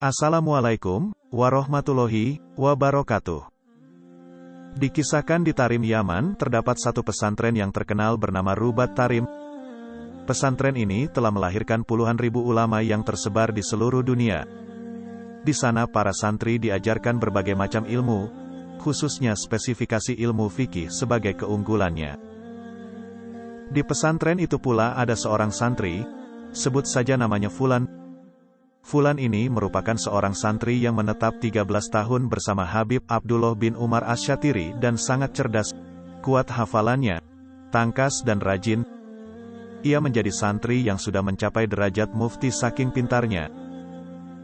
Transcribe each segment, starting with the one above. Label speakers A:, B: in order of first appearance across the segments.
A: Assalamualaikum warahmatullahi wabarakatuh. Dikisahkan di Tarim, Yaman, terdapat satu pesantren yang terkenal bernama Rubat Tarim. Pesantren ini telah melahirkan puluhan ribu ulama yang tersebar di seluruh dunia. Di sana para santri diajarkan berbagai macam ilmu, khususnya spesifikasi ilmu fikih sebagai keunggulannya. Di pesantren itu pula ada seorang santri, sebut saja namanya Fulan. Fulan ini merupakan seorang santri yang menetap 13 tahun bersama Habib Abdullah bin Umar Asy-Syatiri dan sangat cerdas, kuat hafalannya, tangkas dan rajin. Ia menjadi santri yang sudah mencapai derajat mufti saking pintarnya.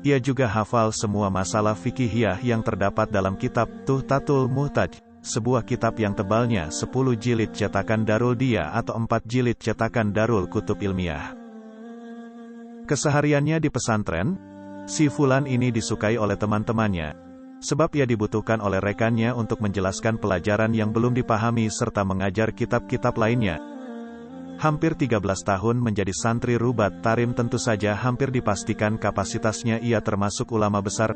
A: Ia juga hafal semua masalah fikihiyah yang terdapat dalam kitab Tuhtatul Muhtaj, sebuah kitab yang tebalnya 10 jilid cetakan Darul Dia atau 4 jilid cetakan Darul Kutub Ilmiah. Kesehariannya di pesantren, si Fulan ini disukai oleh teman-temannya, sebab ia dibutuhkan oleh rekannya untuk menjelaskan pelajaran yang belum dipahami serta mengajar kitab-kitab lainnya. Hampir 13 tahun menjadi santri Rubat Tarim, tentu saja hampir dipastikan kapasitasnya ia termasuk ulama besar.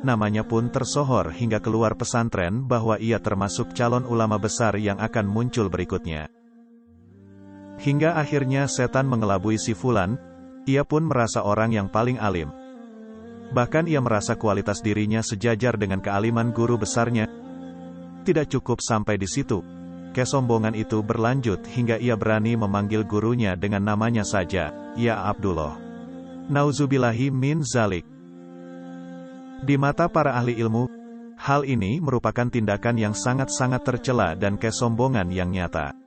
A: Namanya pun tersohor hingga keluar pesantren bahwa ia termasuk calon ulama besar yang akan muncul berikutnya. Hingga akhirnya setan mengelabui si Fulan. Ia pun merasa orang yang paling alim. Bahkan ia merasa kualitas dirinya sejajar dengan kealiman guru besarnya. Tidak cukup sampai di situ. Kesombongan itu berlanjut hingga ia berani memanggil gurunya dengan namanya saja, "Ya Abdullah." Nauzubillahi min zalik. Di mata para ahli ilmu, hal ini merupakan tindakan yang sangat-sangat tercela dan kesombongan yang nyata.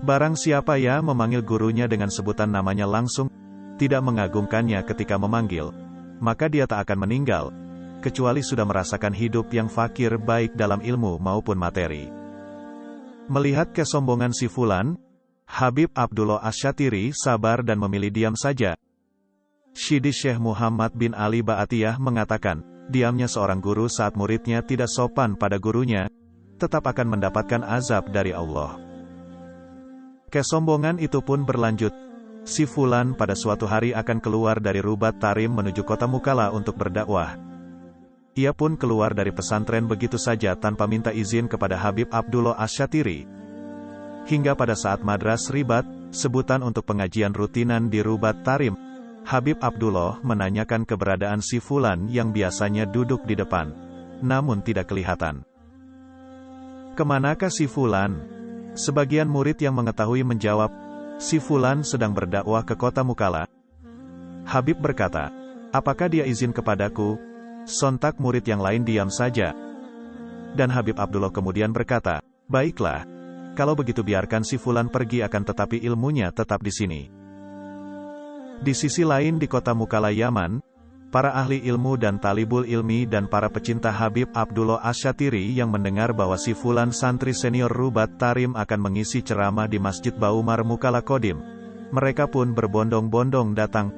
A: Barang siapa ya memanggil gurunya dengan sebutan namanya langsung, tidak mengagungkannya ketika memanggil, maka dia tak akan meninggal, kecuali sudah merasakan hidup yang fakir baik dalam ilmu maupun materi. Melihat kesombongan si Fulan, Habib Abdullah Asy-Syatiri sabar dan memilih diam saja. Syidi Syekh Muhammad bin Ali Ba'atiyah mengatakan, diamnya seorang guru saat muridnya tidak sopan pada gurunya, tetap akan mendapatkan azab dari Allah. Kesombongan itu pun berlanjut. Si Fulan pada suatu hari akan keluar dari Rubat Tarim menuju kota Mukalla untuk berdakwah. Ia pun keluar dari pesantren begitu saja tanpa minta izin kepada Habib Abdullah Asy-Syatiri. Hingga pada saat Madras Ribat, sebutan untuk pengajian rutinan di Rubat Tarim, Habib Abdullah menanyakan keberadaan si Fulan yang biasanya duduk di depan, namun tidak kelihatan. "Kemanakah si Fulan?" Sebagian murid yang mengetahui menjawab, "Si Fulan sedang berdakwah ke kota Mukalla." Habib berkata, "Apakah dia izin kepadaku?" Sontak murid yang lain diam saja. Dan Habib Abdullah kemudian berkata, "Baiklah, kalau begitu biarkan si Fulan pergi, akan tetapi ilmunya tetap di sini." Di sisi lain di kota Mukalla, Yaman, para ahli ilmu dan talibul ilmi dan para pecinta Habib Abdullah Asy-Syatiri yang mendengar bahwa si Fulan santri senior Rubat Tarim akan mengisi ceramah di Masjid Baumar Mukalla Kodim, mereka pun berbondong-bondong datang.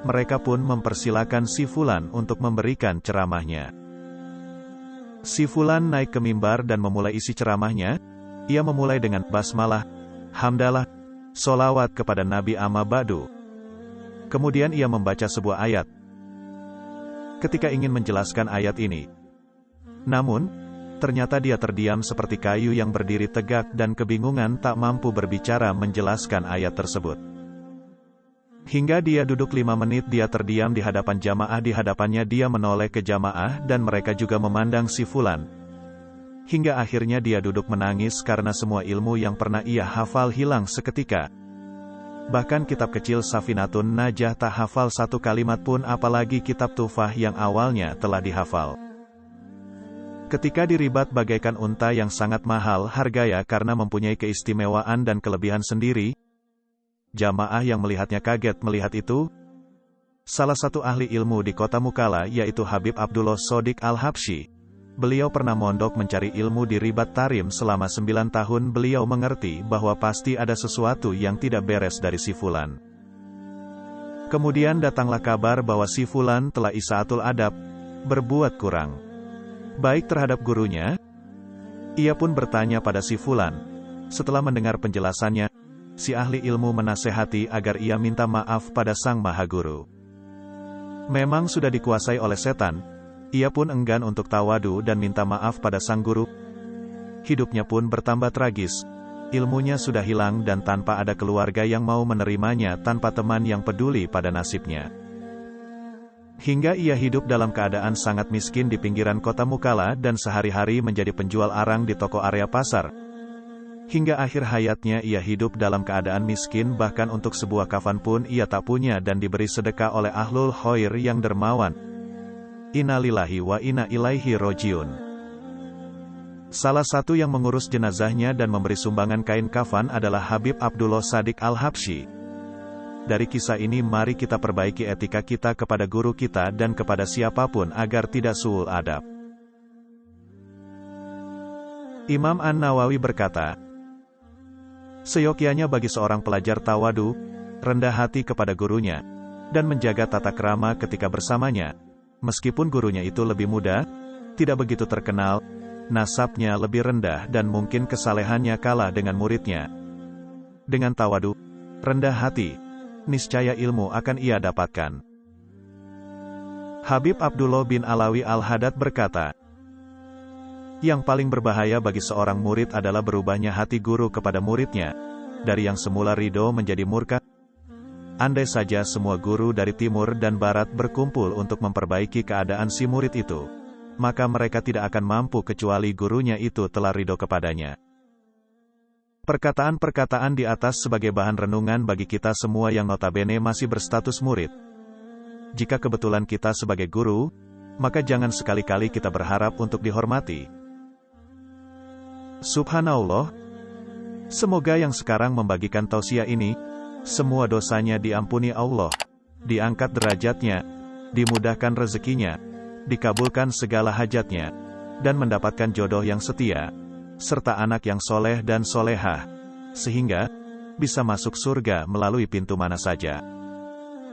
A: Mereka pun mempersilakan si Fulan untuk memberikan ceramahnya. Si Fulan naik ke mimbar dan memulai isi ceramahnya. Ia memulai dengan basmalah, hamdalah, solawat kepada Nabi amma ba'du. Kemudian ia membaca sebuah ayat. Ketika ingin menjelaskan ayat ini, namun, ternyata dia terdiam seperti kayu yang berdiri tegak dan kebingungan tak mampu berbicara menjelaskan ayat tersebut. Hingga dia duduk 5 menit dia terdiam di hadapan jamaah. Di hadapannya dia menoleh ke jamaah dan mereka juga memandang si Fulan. Hingga akhirnya dia duduk menangis karena semua ilmu yang pernah ia hafal hilang seketika. Bahkan kitab kecil Safinatun Najah tak hafal satu kalimat pun, apalagi kitab Tuhfah yang awalnya telah dihafal. Ketika diribat bagaikan unta yang sangat mahal harganya karena mempunyai keistimewaan dan kelebihan sendiri, jamaah yang melihatnya kaget melihat itu. Salah satu ahli ilmu di kota Mukalla yaitu Habib Abdullah Shodiq Al-Habsyi. Beliau pernah mondok mencari ilmu di Ribat Tarim selama 9 tahun. Beliau mengerti bahwa pasti ada sesuatu yang tidak beres dari si Fulan. Kemudian datanglah kabar bahwa si Fulan telah isaatul adab, berbuat kurang baik terhadap gurunya. Ia pun bertanya pada si Fulan. Setelah mendengar penjelasannya, si ahli ilmu menasehati agar ia minta maaf pada sang Maha Guru. Memang sudah dikuasai oleh setan, ia pun enggan untuk tawadu dan minta maaf pada sang guru. Hidupnya pun bertambah tragis. Ilmunya sudah hilang dan tanpa ada keluarga yang mau menerimanya, tanpa teman yang peduli pada nasibnya. Hingga ia hidup dalam keadaan sangat miskin di pinggiran kota Mukalla dan sehari-hari menjadi penjual arang di toko area pasar. Hingga akhir hayatnya ia hidup dalam keadaan miskin, bahkan untuk sebuah kafan pun ia tak punya dan diberi sedekah oleh ahlul khair yang dermawan. Innalillahi wa inna ilaihi rojiun. Salah satu yang mengurus jenazahnya dan memberi sumbangan kain kafan adalah Habib Abdullah Shadiq Al-Habsyi. Dari kisah ini mari kita perbaiki etika kita kepada guru kita dan kepada siapapun agar tidak su'ul adab. Imam An-Nawawi berkata, seyogyanya bagi seorang pelajar tawadu, rendah hati kepada gurunya, dan menjaga tata krama ketika bersamanya. Meskipun gurunya itu lebih muda, tidak begitu terkenal, nasabnya lebih rendah dan mungkin kesalehannya kalah dengan muridnya. Dengan tawadu, rendah hati, niscaya ilmu akan ia dapatkan. Habib Abdullah bin Alawi Al-Haddad berkata, yang paling berbahaya bagi seorang murid adalah berubahnya hati guru kepada muridnya, dari yang semula ridho menjadi murka. Andai saja semua guru dari timur dan barat berkumpul untuk memperbaiki keadaan si murid itu, maka mereka tidak akan mampu kecuali gurunya itu telah ridho kepadanya. Perkataan-perkataan di atas sebagai bahan renungan bagi kita semua yang notabene masih berstatus murid. Jika kebetulan kita sebagai guru, maka jangan sekali-kali kita berharap untuk dihormati. Subhanallah, semoga yang sekarang membagikan tausiah ini, semua dosanya diampuni Allah, diangkat derajatnya, dimudahkan rezekinya, dikabulkan segala hajatnya, dan mendapatkan jodoh yang setia, serta anak yang soleh dan solehah, sehingga bisa masuk surga melalui pintu mana saja.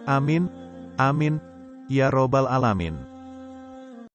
A: Amin, amin, ya robbal alamin.